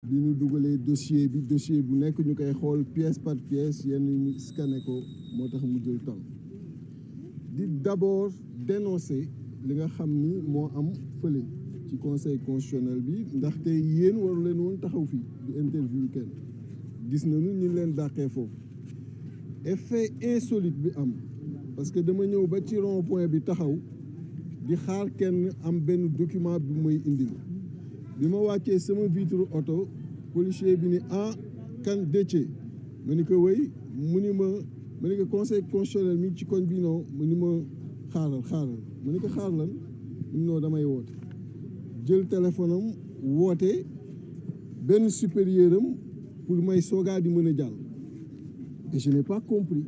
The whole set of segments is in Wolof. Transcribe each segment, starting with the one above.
bi ñu dugalee dossier bu nekk ñu koy xool pièce par pièce yenn ñu scanné ko moo tax mu jël temps di d'abord dénoncer li nga xam ni moo am fële ci conseil constitutionnel bi ndaxte yéen waru leen woon taxaw fii di interview kenn gis nañu ñu leen dàqee foofu effet insolite bi am parce que dama ñëw ba ci rond point bi taxaw di xaar kenn am benn document bi muy indil bi ma wàccee sama vitre oto policier bi ni kan Déthié ma ni ko wéy mu ni ma ni ko conseil constitutionnel mi ci koñ bi non mu ni ma xaaral ma ni ko xaar lan mu non damay woote jël téléphone am woote benn supérieur am pour may soogaa di mën a jàll et je n'ai pas compris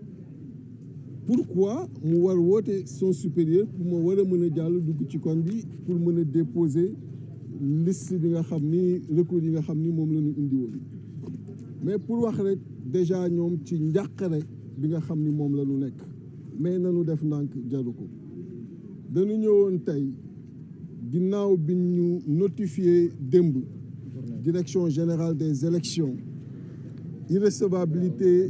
pourquoi mu war woote son supérieur pour ma war a mën a jàll dugg ci koñ bi pour mën a déposer liste bi nga xam ni recours yi nga xam ni moom la ñu indi woon mais pour wax rek déjà ñoom ci njàqare bi nga xam ni moom la ñu nekk mais nanu def ndànk jaru ko dañu ñëwoon tey ginnaaw bi ñu notifié démb direction générale des élections irrecevabilité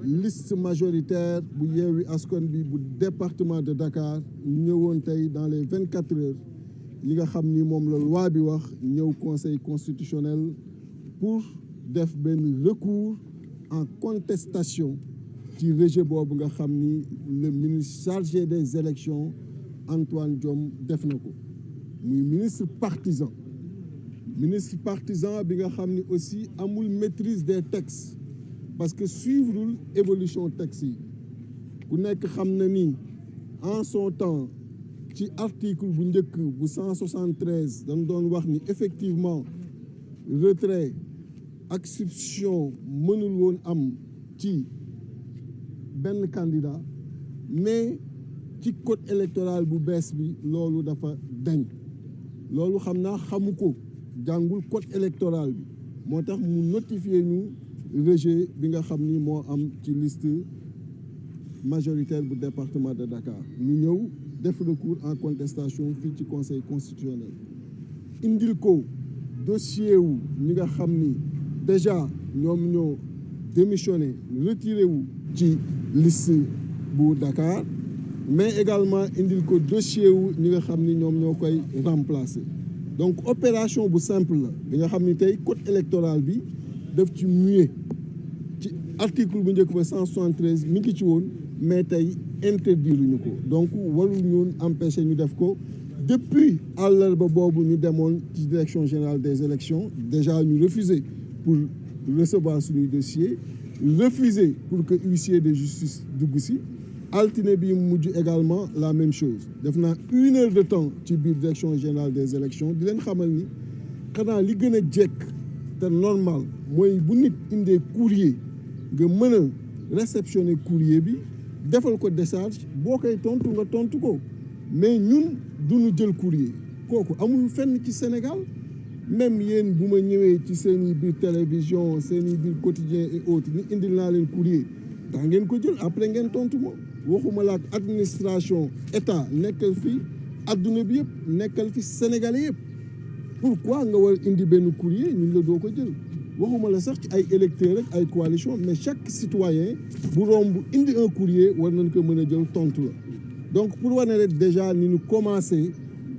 liste majoritaire bu Yewwi Askan Wi bu département de Dakar ñëwoon tey dans les 24 heures li nga xam ni moom la loi bi wax ñëw conseil constitutionnel pour def benn recours en contestation ci rejet boobu nga xam ni le ministre chargé des élections Antoine Diome def na ko muy ministre partisan bi nga xam ni aussi amul maîtrise des textes parce que suivrul évolution texte yi ku nekk xam na ni en son temps ci article bu njëkk bu 173 dañ doon wax ni effectivement retrait ak substitution mënul woon am ci benn candidat mais ci code électoral bu bees bi loolu dafa dañ loolu xam naa xamu ko jàngul code électoral bi moo tax mu notifié ñu rejet bi nga xam ni moo am ci liste majoritaire bu département de Dakar ñu ñëw def recours en contestation fii ci conseil constitutionnel indil ko dossier wu ñi nga xam ni déjà ñoom ñoo démissionné retiré wu ci liste bu Dakar mais également indil ko dossier wu ñi nga xam ni ñoom ñoo koy remplacer donc opération bu simple la bi nga xam ni tey code électoral bi daf ci mué ci article bu njëkk ba 173 mi ngi ci woon mais tey interdire ñu ko donc warul ñun empêcher ñu def ko depuis àllarba boobu ñu demoon ci direction générale des élections déjà ñu refusé pour recevoir suñuy dossier refusé pour que huissier de justice dugg si altine bi mujj également la même chose def naa 1 heure de temps ci biir direction générale des élections di leen xamal ni xanaa li gën a jekk te normal mooy bu nit indee courrier nga mën a réceptionner courrier bi defal ko décharge boo koy tontu nga tontu ko mais ñun duñu jël courrier kooku amul fenn ci Sénégal même yéen bu ma ñëwee ci seen i biir télévision seen i biir quotidien et autres ni indil naa leen courrier daa ngeen ko jël après ngeen tontu ma waxuma la ak administration état nekkal fi adduna bi yëpp nekkal fi sénégalais yëpp pourquoi nga war indi benn courrier ñun la doo ko jël waxuma la sax ci ay électeurs rek ay coalition mais chaque citoyen bu romb indi un courrier war nañ ko mën a jël tontu la donc pour wane rek déjà ni ñu commencé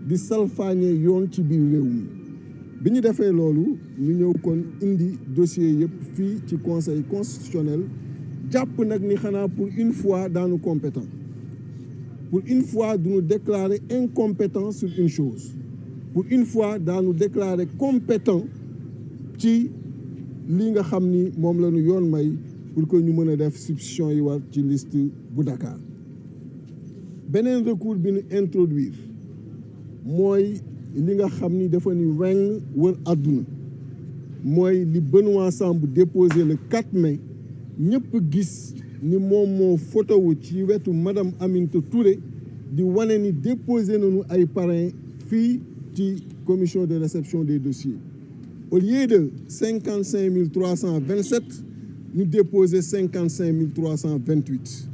di salfaañe yoon ci biir réew mi bi ñu defee loolu ñu ñëw kon indi dossier yëpp fii ci conseil constitutionnel jàpp nag ni xanaa pour une fois daanu compétent pour une fois duñu déclarer incompétent sur une chose pour une fois daanu déclarer compétent ci li nga xam ni moom la ñu yoon may pour que ñu mën a def substitution yi war ci liste bu Dakar beneen recours bi ñu introduire mooy li nga xam ni dafa ni weng wër àdduna mooy li Benoît Sambou déposé le 4 mai ñëpp gis ni moom moo photo wu ci wetu madame Aminata Touré di wane ni déposé nañu ay parrain fii ci commission de réception des dossiers au lieu de 55 327 ñu déposé 55 328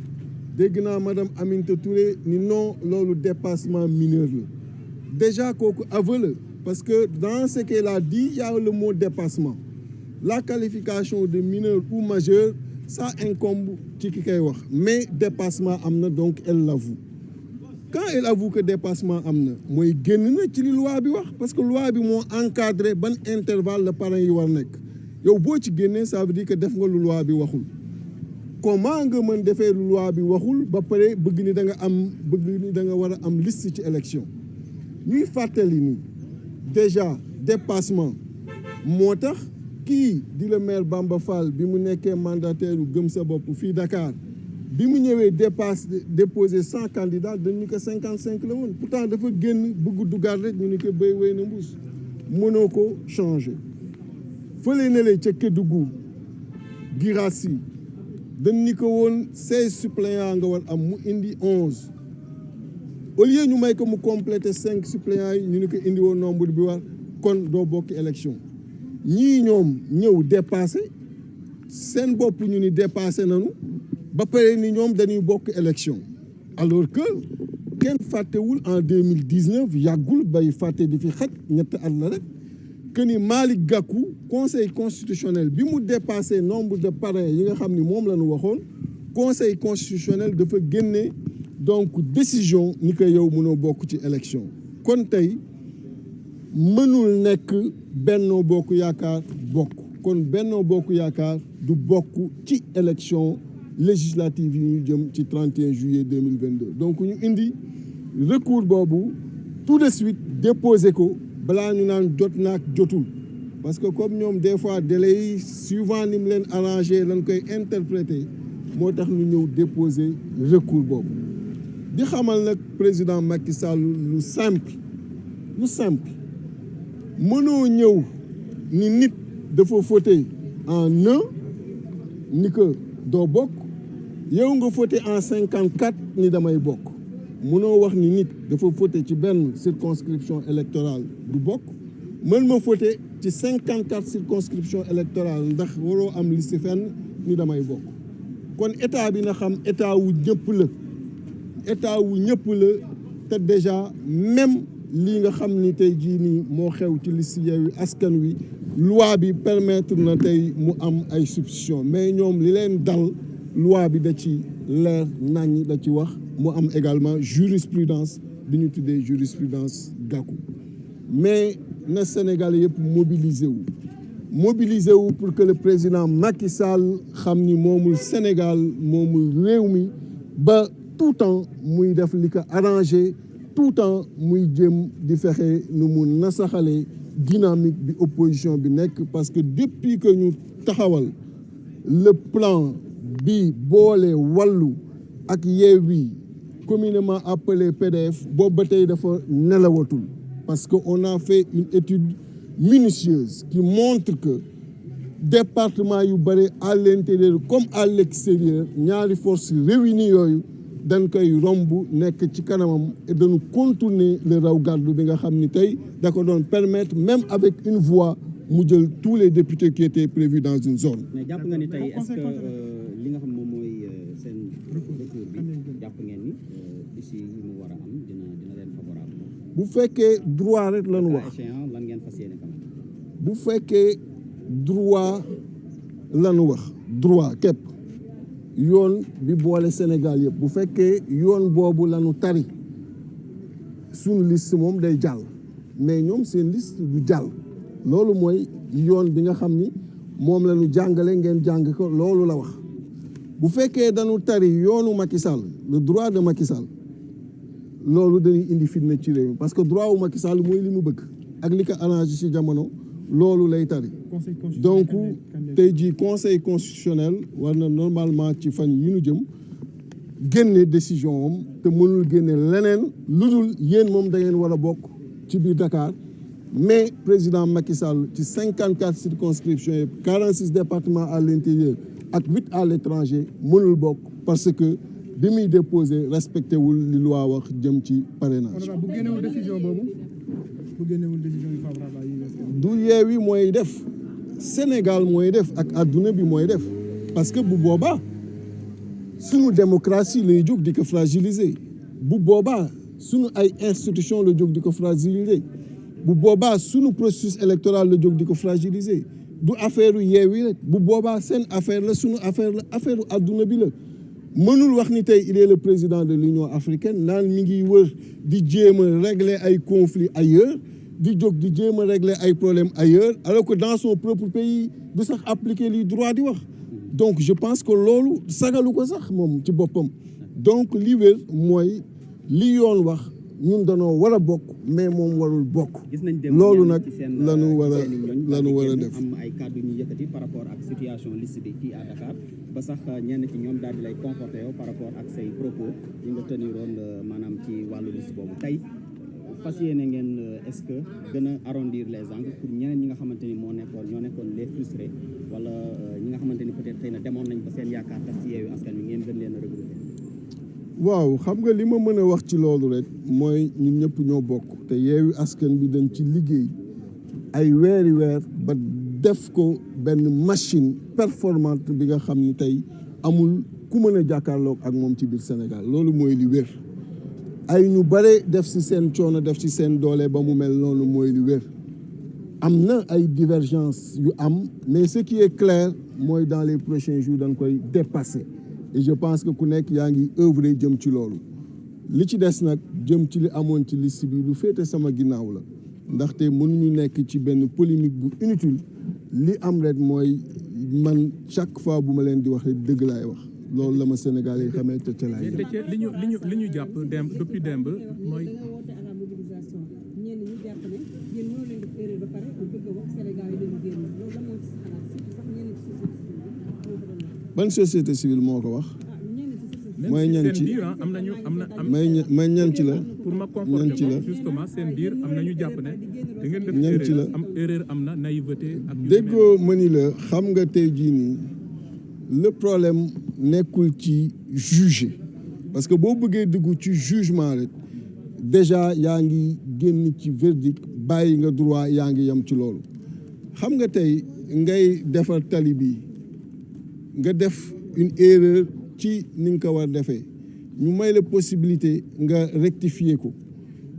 dégg naa madame Aminata Touré ni non loolu dépassement mineur la déjà kooku aveu la parce que dans ce qu'elle a dit il y a le mot dépassement la qualification de mineur ou majeur ça incombe ci ki koy wax mais dépassement am na donc elle l'avoue quand elle avoue que dépassement am na mooy génn na ci li loi bi wax parce que loi bi moo encadré ban intervalle la parents yi war nekk yow boo ci génnee ça veut dire que def nga lu loi bi waxul comment nga mën defee lu loi bi waxul ba pare bëgg ni da nga war a am liste ci élection ñuy fàttali ni déjà dépassement moo tax kii di le maire Bamba Fall bi mu nekkee mandataire u gëm sa bopp fii Dakar bi mu ñëwee déposer 100 candidats dañu ko 55 la woon pourtant dafa génn bëgg dugaat rek ñu ni ko béy wéy na mbuus mënoo ko changer fële ne le ca Kédougou Girassi dañ ni ko woon 16 suppléants nga war am mu indi 11 au lieu ñu may ko mu compléter 5 suppléants yi ñu ni ko indi woon nombre bi war kon doo bokk élection ñii ñoom ñëw dépassé seen bopp ñu ni dépassé nañu ba pare ni ñoom dañuy bokk élection alors que kenn fàttewul en 2019 yàggul bay fàtte di fi xaj ñetti at la rek que ni Malick Gakou conseil constitutionnel bi mu dépassé nombre de parrains yi nga xam ni moom la ñu waxoon conseil constitutionnel dafa génne donc décision ni ko yow mënoo bokk ci élection kon tey mënul nekk Benno Bokk Yaakaar bokk kon Benno Bokk Yaakaar du bokk ci élection législative yi ñu jëm ci 31 juillet 2022 donc ñu indi recours boobu tout de suite déposé ko balaa ñu naan jot naak jotul parce que comme ñoom des fois délai yi suivant ni mu leen arrangé lañ koy interpréter moo tax ñu ñëw déposer recours boobu di xamal nag président Macky Sall lu simple mënoo ñëw ni nit dafa fauté en ni que doo bokk yow nga fauté en 54 ni damay bokk mënoo wax ni nit dafa fauté ci benn circonscription électorale du bokk mën ma fauté ci 54 circonscription électorale ndax waroo am liste fenn ni damay bokk kon état bi na xam état wu ñëpp la te déjà même lii nga xam ni tey jii nii moo xew ci liste Yewwi Askan Wi loi bi permettre na tey mu am ay substitution mais ñoom li leen dal loi bi da ci leer nañ da ci wax mu am également jurisprudence bi ñu tuddee jurisprudence Gakou mais na Sénégal yëpp mobiliser wu pour que le président Macky Sall xam ni moomul Sénégal moomul réew mi ba tout temps muy def li ko arrangé tout temps muy jëm di fexe nu mu nasaxalee dynamique bi opposition bi nekk parce que depuis que ñu taxawal le plan bi boole wàllu ak Yewwi communément appelé PDF boobu ba tey dafa nelawatul parce que on a fait une étude minutieuse qui montre que département yu bëri à l'intérieur comme à l'extérieur ñaari forces réunies yooyu dañ koy romb nekk ci kanamam et dañu contourner le raw gàddu bi nga xam ni tey da ko doon permettre même avec une voix mu jël tous les députés qui étaient prévus dans une zone. mais jàpp nga ni tey est-ce que li nga xam moom mooy seen recours bi jàpp ngeen ni ici mu war a am dina leen favorable. bu fekkee droit rek lañu wax lan ngeen fas yéene bu fekkee droit lañu wax droit képp. yoon bi boole Sénégal yëpp bu fekkee yoon boobu lañu tari suñu liste moom day jàll mais ñoom seen liste du jàll loolu mooy yoon bi nga xam ni moom lañu jàngale ngeen jàng ko loolu la wax bu fekkee dañu tari yoonu Macky Sall le droit de Macky Sall loolu dañuy indi fitna ci réew mi parce que droit wu Macky Sall mooy li mu bëgg ak li ko arrangé ci jamono loolu lay tari donc tey jii conseil constitutionnel war na normalement ci fan yi ñu jëm génne décision am te mënul génne leneen lu dul yéen moom da ngeen war a bokk ci biir Dakar mais président Macky Sall ci 54 circonscriptions yëpp 46 départements à l'intérieur ak 8 à l'étranger mënul bokk parce que bi muy déposé respecté wul li loi wax jëm ci parrainage. bu génnewul décision boobu bu génnewul décision yu favorable du Yewwi mooy def Sénégal mooy def ak adduna bi mooy def parce que bu boobaa sunu démocratie lay jóg di ko fragiliser bu boobaa sunu ay institution la jóg di ko fragiliser bu boobaa sunu processus électoral la jóg di ko fragiliser du affaire Yewwi rek bu boobaa seen affaire la sunu affaire la affaire adduna bi la mënul wax ni tey il est le président de l'Union africaine naan mi ngi wër di jéem a régler ay conflits ailleurs di jóg di jéem a régler ay problèmes ailleurs alors que dans son propre pays du sax appliquer li droit di wax donc je pense que loolu sagalu ko sax moom ci boppam donc li wér mooy li yoon wax ñun danoo war a bokk mais moom warul bokk. loolu nag lanu war a def. am ay kàddu ñu yëkkati par rapport ak situation liste bi fii à Dakar ba sax ñenn ci ñoom daal di lay conforté yow par rapport ak say propos yi nga teniroon maanaam ci wàllu liste boobu tey fas yéene ngeen est-ce que gën a arrondir les angles pour ñeneen ñi nga xamante ni ñoo nekkoon les frustrés wala ñi nga xamante ni peut-être xëy na demoon nañ ba seen yaakaar tas ci Yewwi Askan Wi ngeen gën leen a regrouper. waaw xam nga li ma mën a wax ci loolu rek mooy ñun ñëpp ñoo bokk te Yewwi Askan Wi dañ ci liggéey ay weer ba def ko benn machine performante bi nga xam ni tey amul ku mën a jàkkaarloog ak moom ci biir Sénégal loolu mooy li wér ay ñu bare def ci seen coono def ci seen doole ba mu mel noonu mooy li wér am na ay divergence yu am mais ce qui est clair mooy dans les prochains jours dañ koy dépasser et je pense que ku nekk yaa ngi œuvrer jëm ci loolu li ci des nag jëm ci li amoon ci liste bi lu féete sama ginnaaw la ndaxte mënuñu nekk ci benn polémique bu inutile li am rek mooy man chaque fois bu ma leen di wax rek dëgg laay wax loolu la ma Sénégalais yi xamee te ca laay li ñu jàpp démb depuis démb mooy ban société civile moo ko wax. mooy ñan ci may ñan ci la. pour ma conforter moom justement seen biir am na ñu jàpp ne. da ngeen def ñan ci la erreur am na naïveté ak. déggoo ma ni la xam nga tey jii nii le problème nekkul ci juger parce que boo bëggee dugg ci jugement rek déjà yaa ngi génn ci verdict bàyyi nga droit yaa ngi yem ci loolu xam nga tey ngay defar tali bi nga def une erreur ci ni nga ko war defee ñu may la possibilité nga rectifier ko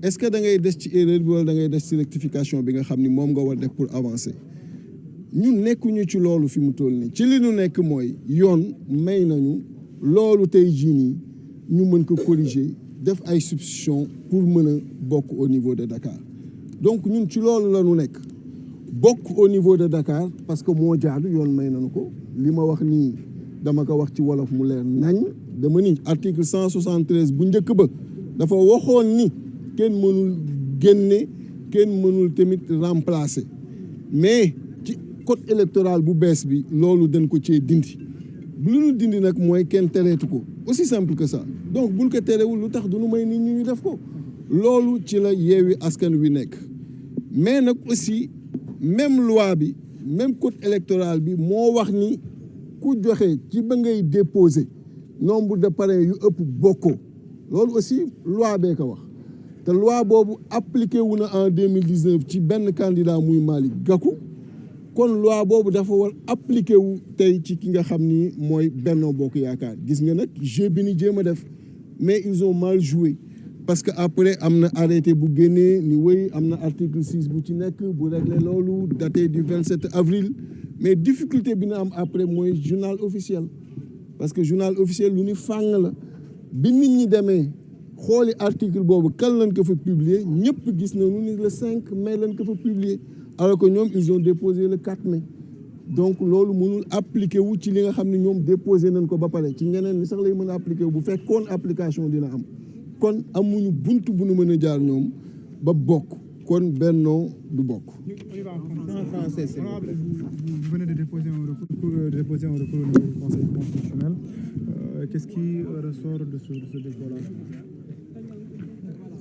est-ce que da ngay des ci erreur bi wala da ngay des ci rectification bi nga xam ni moom nga war def pour avancer ñun nekkuñu ci loolu fi mu toll nii ci li ñu nekk mooy yoon may nañu loolu tey jii nii ñu mën ko corriger def ay substitution pour mën a bokk au niveau de Dakar donc ñun ci loolu la ñu nekk bokk au niveau de Dakar parce que moo jaadu yoon may nañu ko li ma wax nii dama ko wax ci wolof mu leer nañ dama ni article 173 bu njëkk ba dafa waxoon ni kenn mënul génne kenn mënul tamit remplacer mais ci code électoral bu bees bi loolu dañ ko cee dindi lu ñu dindi nag mooy kenn tereetu ko aussi simple que ça donc buñ ko terewul lu tax du ñu may nit ñi ñu def ko loolu ci la Yewwi Askan Wi nekk mais nag aussi même loi bi même code électoral bi moo wax ni ku joxe ci ba ngay déposer nombre de parrains yu ëpp bokkoo loolu aussi loi bee ko wax te loi boobu appliqué wu na en 2019 ci benn candidat muy Malick Gakou kon loi boobu dafa war appliqué wu tey ci ki nga xam ni mooy Benno Bokk Yaakaar gis nga nag jeu bi ni jéem a def mais ils ont mal joué parce que après am na arrêté bu génnee ni wéy am na article 6 bu ci nekk bu réglé loolu daté du 27 avril mais difficulté bi na am après mooy journal officiel parce que journal officiel lu ni fàng la bi nit ñi demee xooli article boobu kan lañ ko fa publier ñëpp gis na nu ni le 5 mai lañ ko fa publier alors que ñoom ils ont déposé le 4 mai donc loolu mënul appliqué wu ci li nga xam ne ñoom déposé nañ ko ba pare ci ñeneen ni sax lay mën a appliqué wu bu fekkoon application dina am kon amuñu bunt bu nu mën a jaar ñoom ba bokk kon Benno du bokk. Vous venez de déposer un recours au niveau du Conseil constitutionnel. Qu'est-ce qui ressort de ce dépôt-là?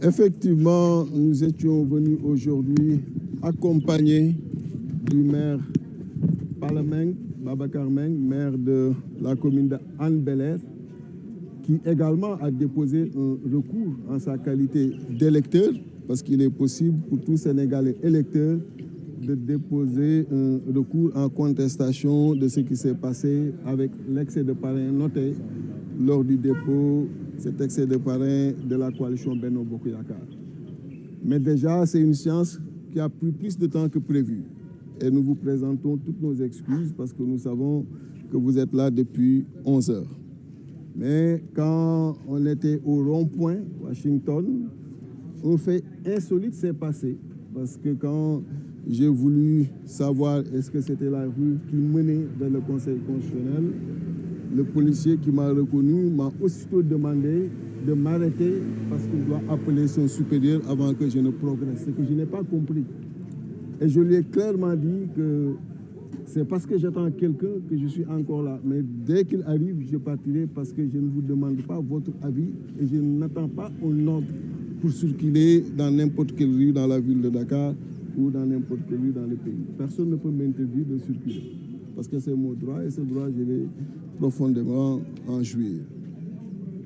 Effectivement, nous étions venus aujourd'hui accompagnés du maire Palameng, Babacar Meng, maire de la commune de Hann Bel-Air, qui également a déposé un recours en sa qualité d'électeur, parce qu'il est possible pour tout Sénégalais électeur de déposer un recours en contestation de ce qui s'est passé avec l'excès de parrain noté lors du dépôt, cet excès de parrain de la coalition Benno Bokk Yakaar. Mais déjà, c'est une séance qui a pris plus de temps que prévu. et nous vous présentons toutes nos excuses parce que nous savons que vous êtes là depuis 11 heures. Mais quand on était au rond-point Washington, un fait insolite s'est passé parce que quand j'ai voulu savoir est-ce que c'était la rue qui menait vers le Conseil constitutionnel, le policier qui m'a reconnu m'a aussitôt demandé de m'arrêter parce qu'il doit appeler son supérieur avant que je ne progresse, ce que je n'ai pas compris. Et je lui ai clairement dit que c'est parce que j'attends quelqu'un que je suis encore là. Mais dès qu'il arrive, je partirai parce que je ne vous demande pas votre avis et je n'attends pas un ordre pour circuler dans n'importe quelle rue dans la ville de Dakar ou dans n'importe quelle rue dans le pays. Personne ne peut m'interdire de circuler parce que c'est mon droit et ce droit, je vais profondément en jouir.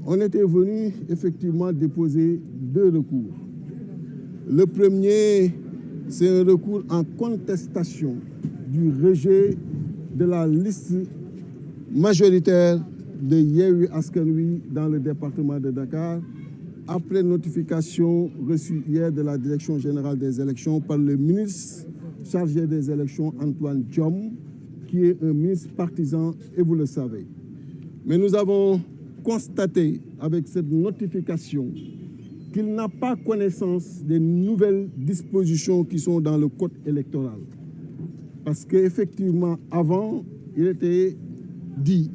On était venu effectivement déposer 2 recours. Le premier, c'est un recours en contestation du rejet de la liste majoritaire de Yewwi Askan Wi dans le département de Dakar, après notification reçue hier de la Direction générale des élections par le ministre chargé des élections, Antoine Diome, qui est un ministre partisan, et vous le savez. Mais nous avons constaté avec cette notification qu'il n'a pas connaissance des nouvelles dispositions qui sont dans le code électoral. Parce qu'effectivement, avant, il était dit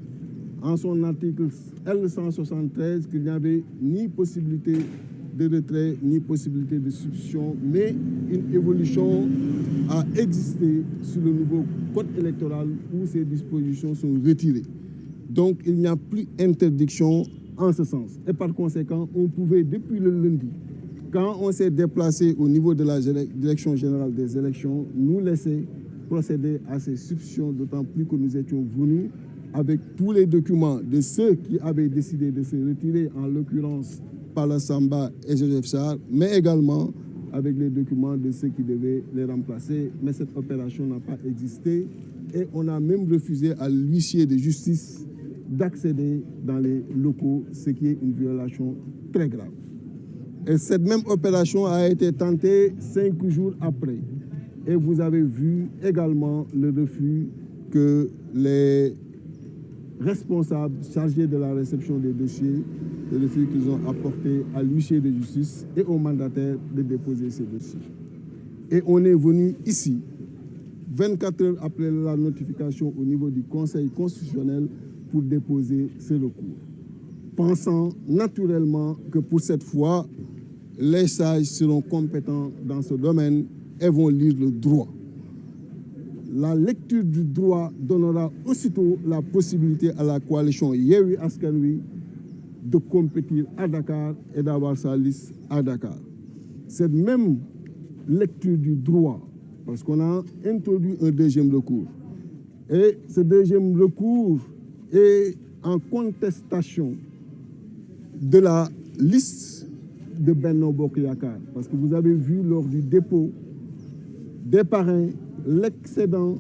en son article L173 qu'il n'y avait ni possibilité de retrait, ni possibilité de substitution, mais une évolution a existé sur le nouveau code électoral où ces dispositions sont retirées. Donc, il n'y a plus interdiction en ce sens. Et par conséquent, on pouvait, depuis le lundi, quand on s'est déplacé au niveau de la Direction générale des élections, nous laisser procéder à ces substitutions, d'autant plus que nous étions venus avec tous les documents de ceux qui avaient décidé de se retirer, en l'occurrence Pala Samba et Joseph Sarr, mais également avec les documents de ceux qui devaient les remplacer. Mais cette opération n'a pas existé et on a même refusé à l'huissier de justice d'accéder dans les locaux, ce qui est une violation très grave. Et cette même opération a été tentée 5 jours après. Et vous avez vu également le refus que les responsables chargés de la réception des dossiers, le refus qu'ils ont apporté à l'huissier de justice et au mandataire de déposer ces dossiers. Et on est venu ici, 24 heures après la notification au niveau du Conseil constitutionnel, pour déposer ce recours, pensant naturellement que pour cette fois, les sages seront compétents dans ce domaine et vont lire le droit. La lecture du droit donnera aussitôt la possibilité à la coalition Yewwi Askan Wi de compétir à Dakar et d'avoir sa liste à Dakar. Cette même lecture du droit, parce qu'on a introduit un deuxième recours, et ce deuxième recours est en contestation de la liste de Benno Bokk Yakaar, parce que vous avez vu lors du dépôt des parrains, l'excédent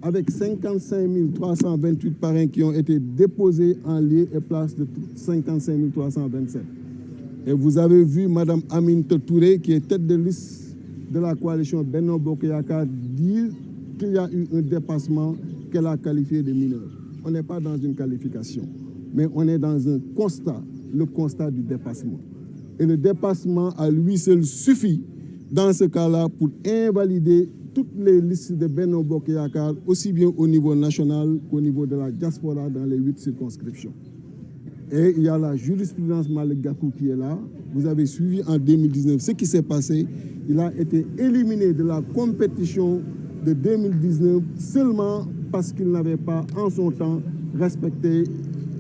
avec 55 328 parrains qui ont été déposés en lieu et place de 55 327. Et vous avez vu Mme Aminata Touré, qui est tête de liste de la coalition Benno Bokk Yakaar, dire qu'il y a eu un dépassement qu'elle a qualifié de mineur. On n'est pas dans une qualification, mais on est dans un constat, le constat du dépassement. Et le dépassement à lui seul suffit, dans ce cas-là, pour invalider toutes les listes de Benno Bokk Yakaar, aussi bien au niveau national qu'au niveau de la diaspora dans les 8 circonscriptions. Et il y a la jurisprudence Malick Gakou qui est là. Vous avez suivi en 2019 ce qui s'est passé. Il a été éliminé de la compétition de 2019 seulement parce qu'il n'avait pas en son temps respecté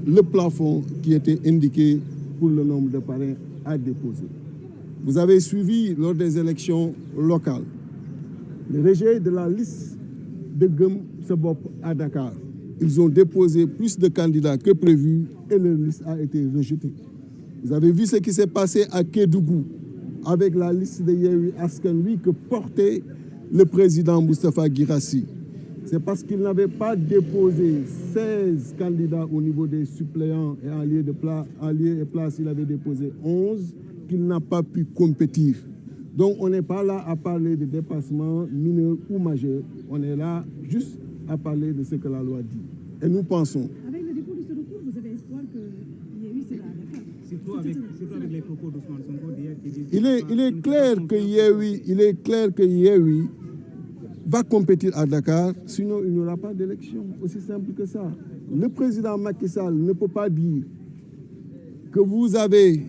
le plafond qui était indiqué pour le nombre de parrains à déposer. Vous avez suivi lors des élections locales le rejet de la liste de Gëm Sa Bopp à Dakar. Ils ont déposé plus de candidats que prévu et leur liste a été rejetée. Vous avez vu ce qui s'est passé à Kédougou avec la liste de Yewwi Askan Wi que portait le président Moustapha Guirassy. C'est parce qu'il n'avait pas déposé 16 candidats au niveau des suppléants et en lieu et place, il avait déposé 11 qu'il n'a pas pu compétir. Donc on n'est pas là à parler de dépassement mineur ou majeur, on est là juste à parler de ce que la loi dit. Et nous pensons... Avec le dépôt de ce recours, vous avez espoir qu'il y ait eu cela à Dakar? Surtout avec les propos d'Ousmane Sonko d'hier qui disent... Il est clair que Yewwi va compétir à Dakar, sinon il n'y aura pas d'élection. Aussi simple que ça. Le président Macky Sall ne peut pas dire que vous avez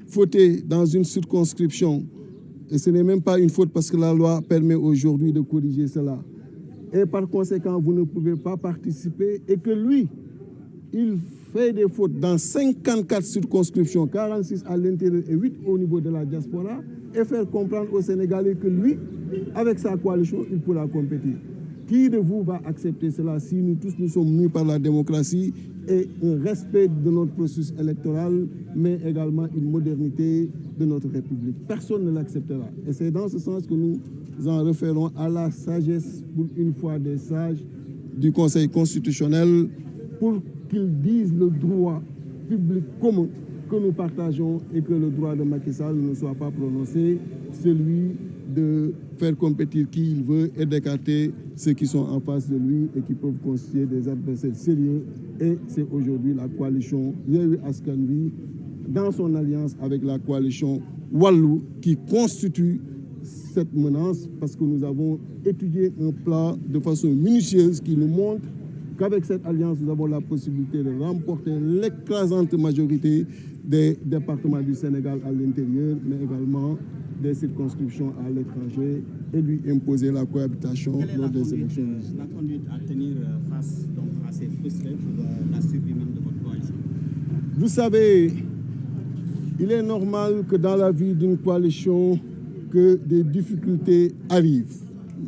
fauté dans une circonscription, et ce n'est même pas une faute parce que la loi permet aujourd'hui de corriger cela. Et par conséquent, vous ne pouvez pas participer et que lui, il fait des fautes dans 54 circonscriptions, 46 à l'intérieur et 8 au niveau de la diaspora, et faire comprendre aux Sénégalais que lui, avec sa coalition, il pourra compétir. Qui de vous va accepter cela si nous tous nous sommes mus par la démocratie et un respect de notre processus électoral, mais également une modernité de notre République? Personne ne l'acceptera. Et c'est dans ce sens que nous en référons à la sagesse, pour une fois des sages, du Conseil constitutionnel, pour qu'ils disent le droit public commun que nous partageons et que le droit de Macky Sall ne soit pas prononcé, celui de faire compétir qui il veut et d'écarter ceux qui sont en face de lui et qui peuvent constituer des adversaires sérieux. Et c'est aujourd'hui la coalition Yewwi Askan Wi, dans son alliance avec la coalition Wallu, qui constitue cette menace, parce que nous avons étudié un plan de façon minutieuse qui nous montre qu'avec cette alliance, nous avons la possibilité de remporter l'écrasante majorité des départements du Sénégal à l'intérieur, mais également des circonscriptions à l'étranger, et lui imposer la cohabitation lors des élections. La conduite à tenir face donc, à ces frustrés pour la survie même de votre coalition? Vous savez, il est normal que dans la vie d'une coalition, que des difficultés arrivent.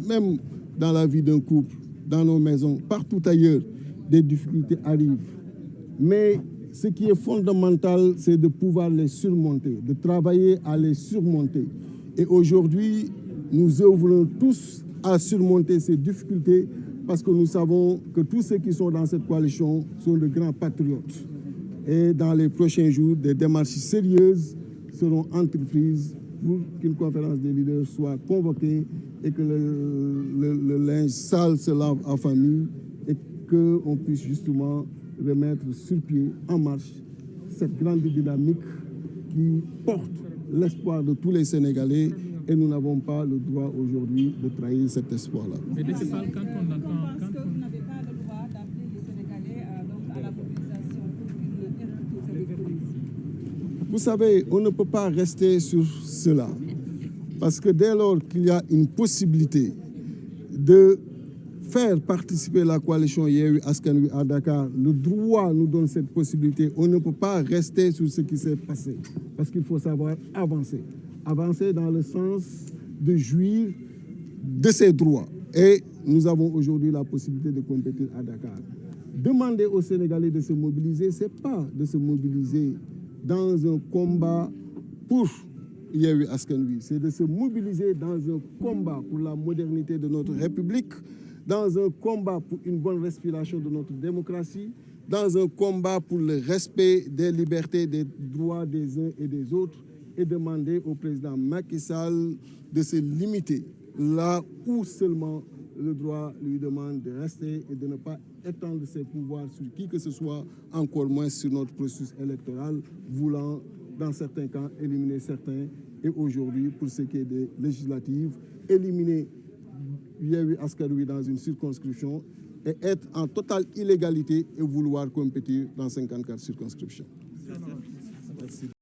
Même dans la vie d'un couple, dans nos maisons, partout ailleurs, des difficultés arrivent. Mais ce qui est fondamental, c'est de pouvoir les surmonter, de travailler à les surmonter. Et aujourd'hui, nous œuvrons tous à surmonter ces difficultés parce que nous savons que tous ceux qui sont dans cette coalition sont de grands patriotes. Et dans les prochains jours, des démarches sérieuses seront entreprises pour qu'une conférence des leaders soit convoquée et que le linge sale se lave en famille et qu'on puisse justement remettre sur pied, en marche, cette grande dynamique qui porte l'espoir de tous les Sénégalais, et nous n'avons pas le droit aujourd'hui de trahir cet espoir-là. Mais de ce pas, quand on entend... Parce que vous n'avez pas le droit d'appeler les Sénégalais donc à la mobilisation pour une erreur qui fait des commises. Vous savez, on ne peut pas rester sur cela, parce que dès lors qu'il y a une possibilité de faire participer la coalition Yewwi Askan Wi à Dakar, le droit nous donne cette possibilité. On ne peut pas rester sur ce qui s'est passé, parce qu'il faut savoir avancer. Avancer dans le sens de jouir de ses droits. Et nous avons aujourd'hui la possibilité de compétir à Dakar. Demander aux Sénégalais de se mobiliser, ce n'est pas de se mobiliser dans un combat pour Yewwi Askan Wi, c'est de se mobiliser dans un combat pour la modernité de notre République, dans un combat pour une bonne respiration de notre démocratie, dans un combat pour le respect des libertés, des droits des uns et des autres, et demander au président Macky Sall de se limiter là où seulement le droit lui demande de rester et de ne pas étendre ses pouvoirs sur qui que ce soit, encore moins sur notre processus électoral, voulant, dans certains cas, éliminer certains. Et aujourd'hui, pour ce qui est des législatives, éliminer Yewwi Askan Wi dans une circonscription et être en totale illégalité et vouloir compétir dans 54 circonscriptions. Merci.